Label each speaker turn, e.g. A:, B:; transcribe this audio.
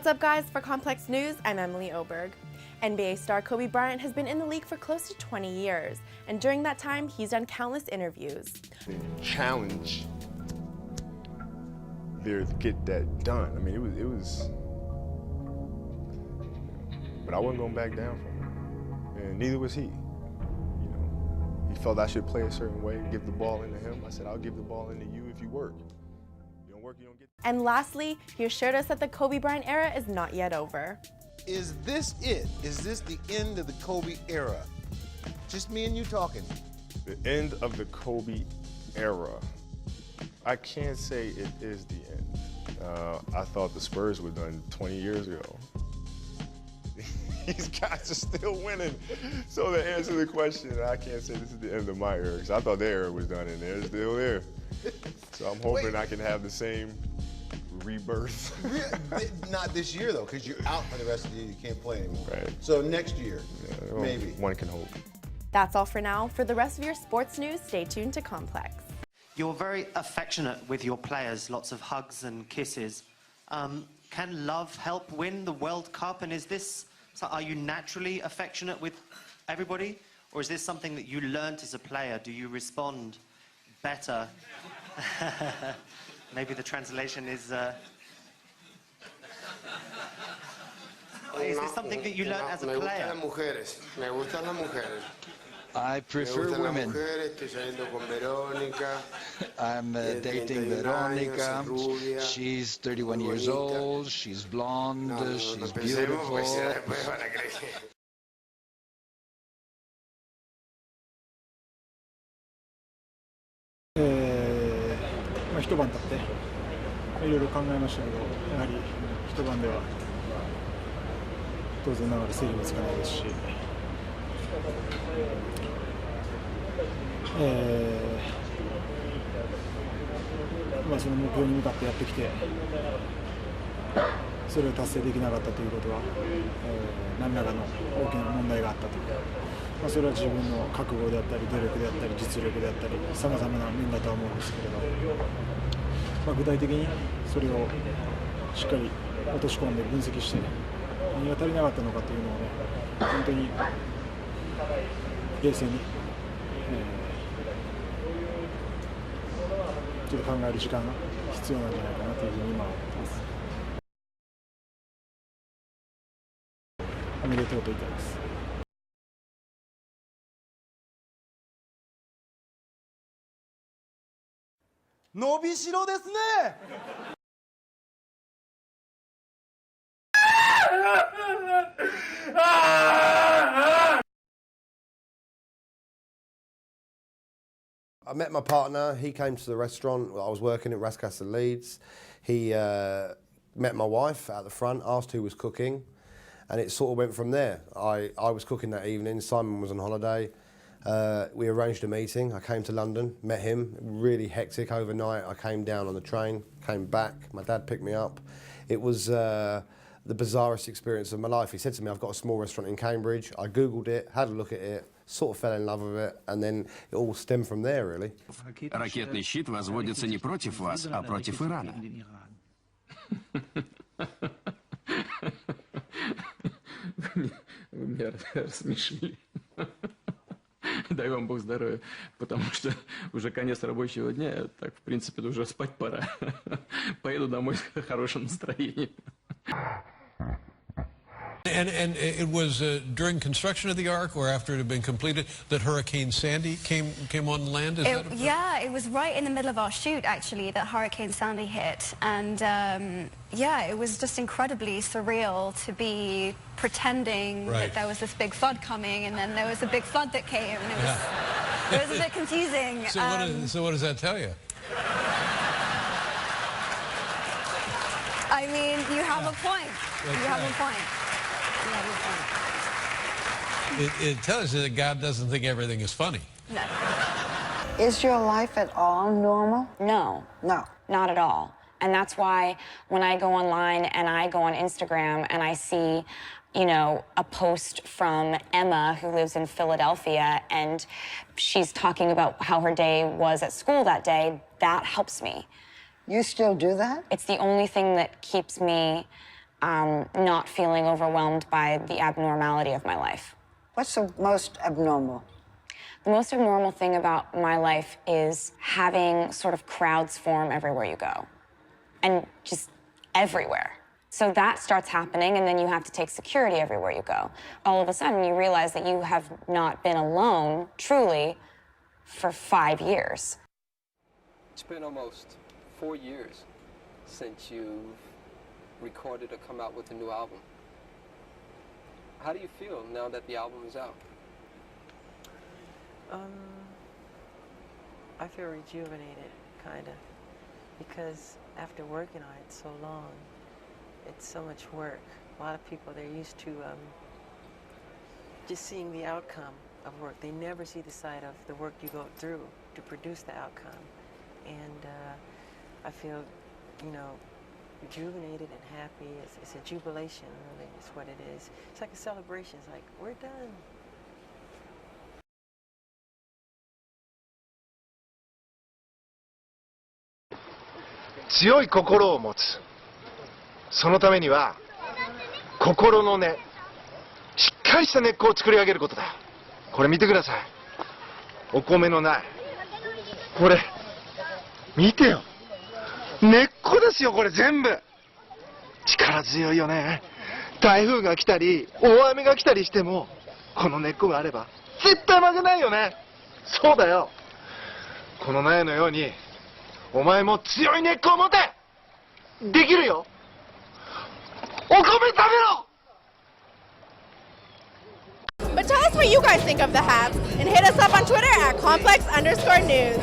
A: What's up, guys? For Complex News, I'm Emily Oberg. NBA star Kobe Bryant has been in the league for close to 20 years, and during that time, he's done countless interviews.
B: Challenge there to get that done. I mean, it was, but I wasn't going back down from him, and neither was he. You know, he felt I should play a certain way, give the ball into him. I said, I'll give the ball into you if you work. You don't work, you don't get.
A: And lastly, he assured us that the Kobe Bryant era is not yet over.
C: Is this it? Is this the end of the Kobe era? Just me and you talking.
B: The end of the Kobe era. I can't say it is the end. I thought the Spurs were done 20 years ago. These guys are still winning. So to answer the question, I can't say this is the end of my era, because I thought their era was done and they're still there. So I'm hoping I can have the same rebirth.
C: Not this year, though, because you're out for the rest of the year. You can't play anymore.
B: Right.
C: So next year,
B: well,
C: maybe.
B: One can hope.
A: That's all for now. For the rest of your sports news, stay tuned to Complex.
D: You're very affectionate with your players, lots of hugs and kisses. Can love help win the World Cup? And are you naturally affectionate with everybody? Or is this something that you learned as a player? Do you respond better? Maybe the translation is... is this something that you learned as a player?
E: Me gustan las mujeres.
F: I prefer women.
E: Estoy saliendo con Verónica.
F: I'm dating Veronica. She's 31 years old. She's blonde. She's beautiful.
G: まあ一晩経っていろいろ考えましたけど、やはり一晩では当然ながら整理もつかないですし、まあその目標に向かってやってきて、それを達成できなかったということは、何らかの大きな問題があったと。まあそれは自分の覚悟であったり努力であったり実力であったりさまざまな面だとは思うんですけれど、まあ、具体的にそれをしっかり落とし込んで分析して何が足りなかったのかというのをね、本当に冷静に、ちょっと考える時間が必要なんじゃないかなというふうに今は思ってます。おめでとうと言ってます。
C: 伸びしろですね。
E: I met my partner. He came to the restaurant. I was working at Rascastle Leeds. He met my wife out the front, asked who was cooking, and it sort of went from there. I was cooking that evening. Simon was on holiday. We arranged a meeting. I came to London, met him, really hectic overnight. I came down on the train, came back, my dad picked me up. It was the bizarrest experience of my life. He said to me, I've got a small restaurant in Cambridge. I Googled it, had a look at it, sort of fell in love with it, and then it all stemmed from there, really.
H: Ракетный щит возводится не против вас, а против Ирана.
I: Вы меня рассмешили. Дай вам Бог здоровья, потому что уже конец рабочего дня, так, в принципе, уже спать пора. Поеду домой с хорошим настроением.
J: And it was during construction of the Ark, or after it had been completed, that Hurricane Sandy came on land?
K: Yeah, it was right in the middle of our shoot, actually, that Hurricane Sandy hit. And yeah, it was just incredibly surreal to be pretending that there was this big flood coming, and then there was a big flood that came, and it was a bit confusing.
J: So what does that tell you?
K: I mean, you have a point. You have a point.
J: It tells you that God doesn't think everything is funny.
K: No.
L: Is your life at all normal?
M: No, not at all. And that's why when I go online and I go on Instagram and I see, you know, a post from Emma, who lives in Philadelphia, and she's talking about how her day was at school that day, that helps me.
L: You still do that?
M: It's the only thing that keeps me not feeling overwhelmed by the abnormality of my life.
L: What's the most abnormal?
M: The most abnormal thing about my life is having sort of crowds form everywhere you go, and just everywhere. So that starts happening, and then you have to take security everywhere you go. All of a sudden, you realize that you have not been alone, truly, for 5 years.
N: It's been almost 4 years since you've recorded or come out with a new album. How do you feel now that the album is out?
O: I feel rejuvenated, kind of, because after working on it so long, it's so much work. A lot of people, they're used to just seeing the outcome of work. They never see the side of the work you go through to produce the outcome. And I feel, you know, rejuvenated and happy. It's a jubilation, really, is what it is. It's like a celebration. It's like, we're done.
P: 強い心を持つ。そのためには心の根、しっかりした根っこを作り上げることだ。これ見てください。お米の苗。これ見てよ。根っこですよ、これ全部。力強いよね。台風が来たり大雨が来たりしてもこの根っこがあれば絶対負けないよね。そうだよ。この苗のようにお前も強い根っこを持て。できるよ。お米食べろ。
A: But tell us what you guys think of the hats and hit us up on Twitter at @complex_news.